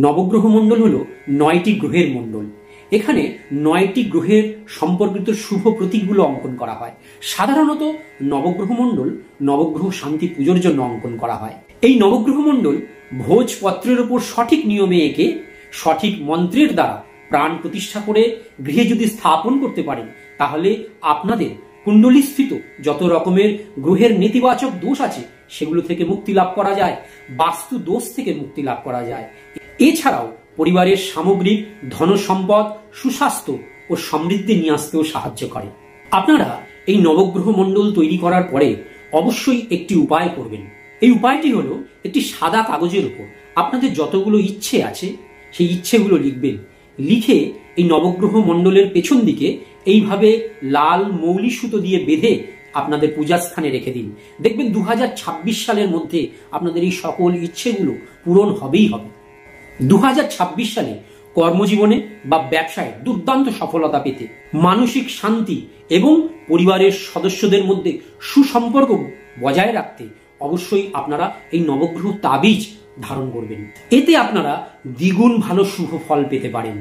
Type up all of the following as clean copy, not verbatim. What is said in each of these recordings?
নবগ্রহ মণ্ডল হলো 9টি গ্রহের মণ্ডল। এখানে 9টি গ্রহের সম্পর্কিত শুভ প্রতীকগুলো অঙ্কন করা হয়। সাধারণত নবগ্রহ মণ্ডল নবগ্রহ শান্তি পুজোর জন্য অঙ্কন করা হয়। এই নবগ্রহ মণ্ডল ভোজপত্রের উপর সঠিক নিয়মে এঁকে সঠিক মন্ত্রের দ্বারা প্রাণ প্রতিষ্ঠা করে গৃহে যদি স্থাপন করতে পারেন, তাহলে আপনাদের কুণ্ডলীস্থিত যত রকমের গ্রহের নেতিবাচক দোষ আছে সেগুলো থেকে মুক্তি লাভ করা যায়, বাস্তু দোষ থেকে মুক্তি লাভ করা যায়। এছাড়াও পরিবারের সামগ্রিক ধন সম্পদ, সুস্বাস্থ্য ও সমৃদ্ধি নিয়ে আসতেও সাহায্য করে। আপনারা এই নবগ্রহ মণ্ডল তৈরি করার পরে অবশ্যই একটি উপায় করবেন। এই উপায়টি হলো, একটি সাদা কাগজের উপর আপনাদের যতগুলো ইচ্ছে আছে সেই ইচ্ছেগুলো লিখবেন। লিখে এই নবগ্রহ মণ্ডলের পেছন দিকে এইভাবে লাল মৌলি সুতো দিয়ে বেঁধে আপনাদের পূজা স্থানে রেখে দিন। দেখবেন 2026 সালের মধ্যে আপনাদের এই সকল ইচ্ছেগুলো পূরণ হবেই হবে। 2026 সালে কর্মজীবনে বা ব্যবসায় দুর্দান্ত সফলতা পেতে, মানসিক শান্তি এবং পরিবারের সদস্যদের মধ্যে সুসম্পর্ক বজায় রাখতে অবশ্যই আপনারা এই নবগ্রহ তাবিজ ধারণ করবেন। এতে আপনারা দ্বিগুণ ভালো শুভ ফল পেতে পারেন।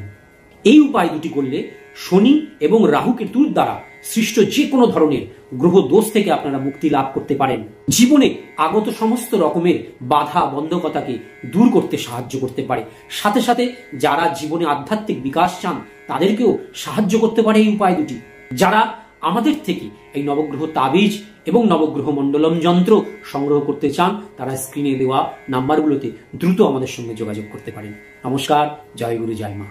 এই উপায় দুটি করলে শনি এবং রাহু কেতুর দ্বারা সৃষ্ট যে কোনো ধরনের গ্রহ দোষ থেকে আপনারা মুক্তি লাভ করতে পারেন। জীবনে আগত সমস্ত রকমের বাধা বন্ধকতাকে দূর করতে সাহায্য করতে পারে। সাথে সাথে যারা জীবনে আধ্যাত্মিক বিকাশ চান তাদেরকেও সাহায্য করতে পারে এই উপায় দুটি। যারা আমাদের থেকে এই নবগ্রহ তাবিজ এবং নবগ্রহ মণ্ডলম যন্ত্র সংগ্রহ করতে চান, তারা স্ক্রিনে দেওয়া নাম্বারগুলোতে দ্রুত আমাদের সঙ্গে যোগাযোগ করতে পারেন। নমস্কার, জয় গুরু, জয় মা।